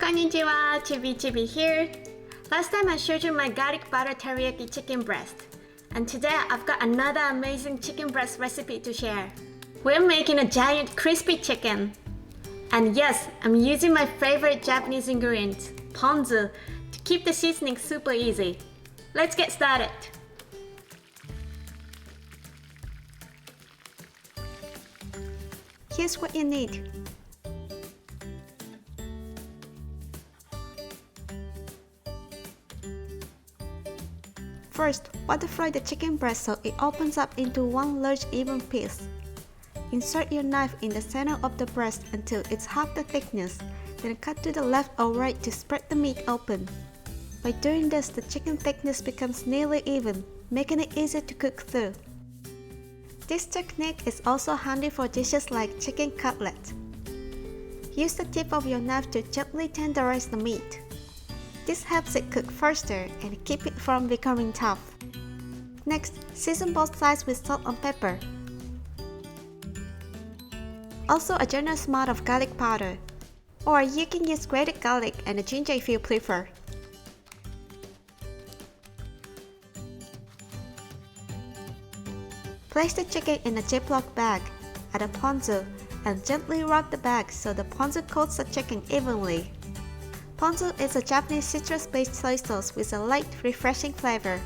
Konnichiwa, Chibi here. Last time I showed you my garlic butter teriyaki chicken breast. And today I've got another amazing chicken breast recipe to share. We're making a giant crispy chicken. And yes, I'm using my favorite Japanese ingredient, Ponzu, to keep the seasoning super easy. Let's get started. Here's what you need. First, butter fry the chicken breast so it opens up into one large even piece. Insert your knife in the center of the breast until it's half the thickness, then cut to the left or right to spread the meat open. By doing this, the chicken thickness becomes nearly even, making it easy to cook through. This technique is also handy for dishes like chicken cutlet. Use the tip of your knife to gently tenderize the meat. This helps it cook faster and keep it from becoming tough. Next, season both sides with salt and pepper. Also a generous amount of garlic powder, or you can use grated garlic and ginger if you prefer. Place the chicken in a Ziploc bag, add a ponzu, and gently rub the bag so the ponzu coats the chicken evenly. Ponzu is a Japanese citrus-based soy sauce with a light, refreshing flavor.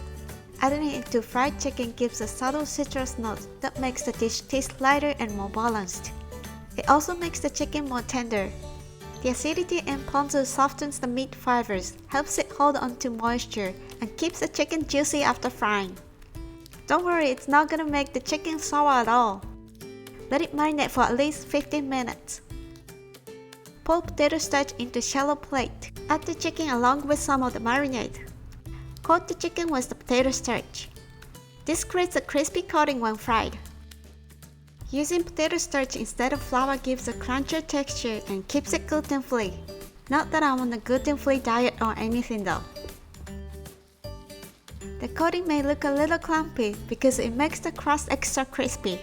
Adding it to fried chicken gives a subtle citrus note that makes the dish taste lighter and more balanced. It also makes the chicken more tender. The acidity in ponzu softens the meat fibers, helps it hold on to moisture, and keeps the chicken juicy after frying. Don't worry, it's not gonna make the chicken sour at all. Let it marinate for at least 15 minutes. Pour potato starch into shallow plate. Add the chicken along with some of the marinade. Coat the chicken with the potato starch. This creates a crispy coating when fried. Using potato starch instead of flour gives a crunchier texture and keeps it gluten-free. Not that I'm on a gluten-free diet or anything though. The coating may look a little clumpy because it makes the crust extra crispy.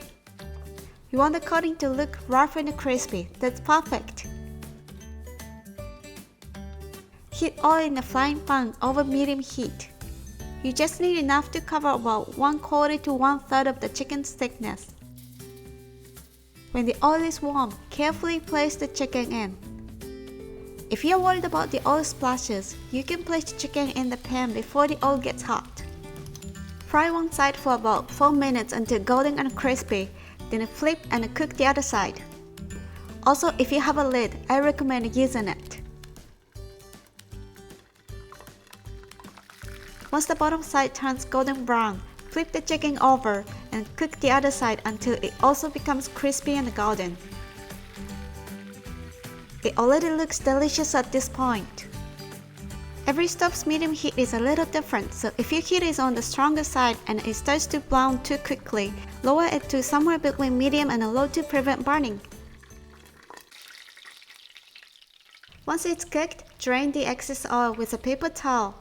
You want the coating to look rough and crispy. That's perfect. Heat oil in a frying pan over medium heat. You just need enough to cover about 1/4 to 1/3 of the chicken's thickness. When the oil is warm, carefully place the chicken in. If you're worried about the oil splashes, you can place the chicken in the pan before the oil gets hot. Fry one side for about 4 minutes until golden and crispy, then flip and cook the other side. Also, if you have a lid, I recommend using it. Once the bottom side turns golden brown, flip the chicken over and cook the other side until it also becomes crispy and golden. It already looks delicious at this point. Every stove's medium heat is a little different, so if your heat is on the stronger side and it starts to brown too quickly, lower it to somewhere between medium and low to prevent burning. Once it's cooked, drain the excess oil with a paper towel.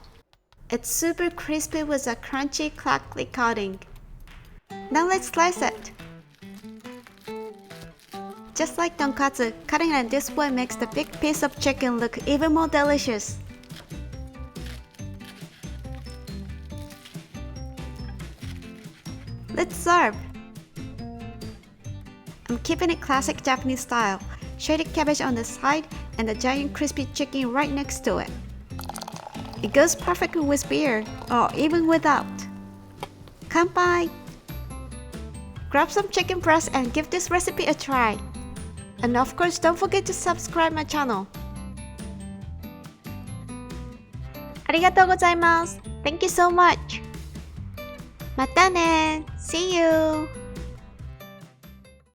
It's super crispy with a crunchy, crackly coating. Now let's slice it. Just like tonkatsu, cutting it this way makes the big piece of chicken look even more delicious. Let's serve! I'm keeping it classic Japanese style. Shredded cabbage on the side and the giant crispy chicken right next to it. It goes perfectly with beer, or even without. Kanpai! Grab some chicken breast and give this recipe a try. And of course, don't forget to subscribe my channel. ありがとうございます。Thank you so much. またね。See you.